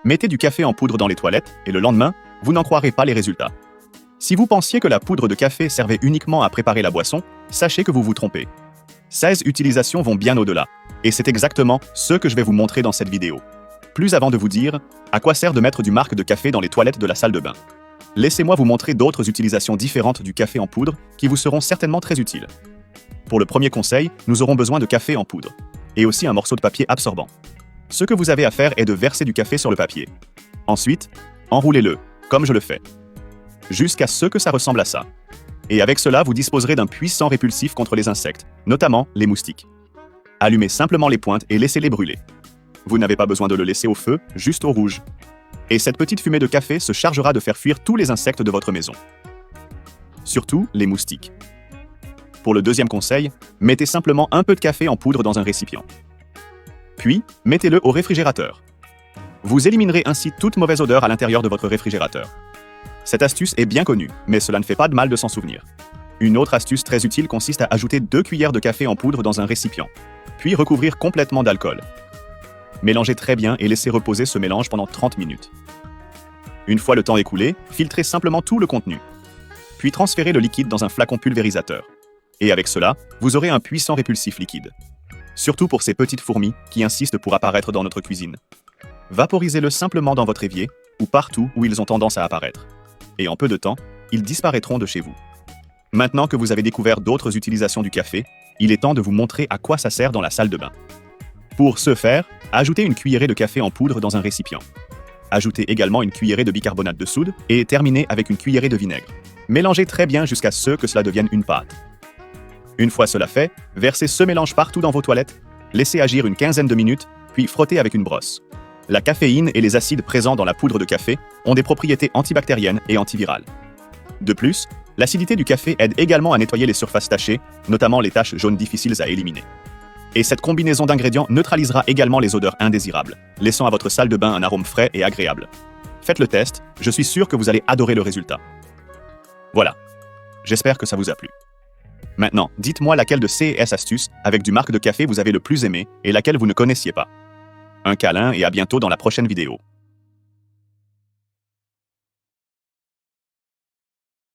Mettez du café en poudre dans les toilettes et le lendemain, vous n'en croirez pas les résultats. Si vous pensiez que la poudre de café servait uniquement à préparer la boisson, sachez que vous vous trompez. 16 utilisations vont bien au-delà, et c'est exactement ce que je vais vous montrer dans cette vidéo. Plus avant de vous dire à quoi sert de mettre du marc de café dans les toilettes de la salle de bain. Laissez-moi vous montrer d'autres utilisations différentes du café en poudre qui vous seront certainement très utiles. Pour le premier conseil, nous aurons besoin de café en poudre, et aussi un morceau de papier absorbant. Ce que vous avez à faire est de verser du café sur le papier. Ensuite, enroulez-le, comme je le fais, jusqu'à ce que ça ressemble à ça. Et avec cela, vous disposerez d'un puissant répulsif contre les insectes, notamment les moustiques. Allumez simplement les pointes et laissez-les brûler. Vous n'avez pas besoin de le laisser au feu, juste au rouge. Et cette petite fumée de café se chargera de faire fuir tous les insectes de votre maison. Surtout les moustiques. Pour le deuxième conseil, mettez simplement un peu de café en poudre dans un récipient. Puis, mettez-le au réfrigérateur. Vous éliminerez ainsi toute mauvaise odeur à l'intérieur de votre réfrigérateur. Cette astuce est bien connue, mais cela ne fait pas de mal de s'en souvenir. Une autre astuce très utile consiste à ajouter 2 cuillères de café en poudre dans un récipient, puis recouvrir complètement d'alcool. Mélangez très bien et laissez reposer ce mélange pendant 30 minutes. Une fois le temps écoulé, filtrez simplement tout le contenu. Puis transférez le liquide dans un flacon pulvérisateur. Et avec cela, vous aurez un puissant répulsif liquide. Surtout pour ces petites fourmis qui insistent pour apparaître dans notre cuisine. Vaporisez-le simplement dans votre évier ou partout où ils ont tendance à apparaître. Et en peu de temps, ils disparaîtront de chez vous. Maintenant que vous avez découvert d'autres utilisations du café, il est temps de vous montrer à quoi ça sert dans la salle de bain. Pour ce faire, ajoutez une cuillerée de café en poudre dans un récipient. Ajoutez également une cuillerée de bicarbonate de soude et terminez avec une cuillerée de vinaigre. Mélangez très bien jusqu'à ce que cela devienne une pâte. Une fois cela fait, versez ce mélange partout dans vos toilettes, laissez agir une quinzaine de minutes, puis frottez avec une brosse. La caféine et les acides présents dans la poudre de café ont des propriétés antibactériennes et antivirales. De plus, l'acidité du café aide également à nettoyer les surfaces tachées, notamment les taches jaunes difficiles à éliminer. Et cette combinaison d'ingrédients neutralisera également les odeurs indésirables, laissant à votre salle de bain un arôme frais et agréable. Faites le test, je suis sûr que vous allez adorer le résultat. Voilà, j'espère que ça vous a plu. Maintenant, dites-moi laquelle de ces astuces avec du marc de café vous avez le plus aimé et laquelle vous ne connaissiez pas. Un câlin et à bientôt dans la prochaine vidéo.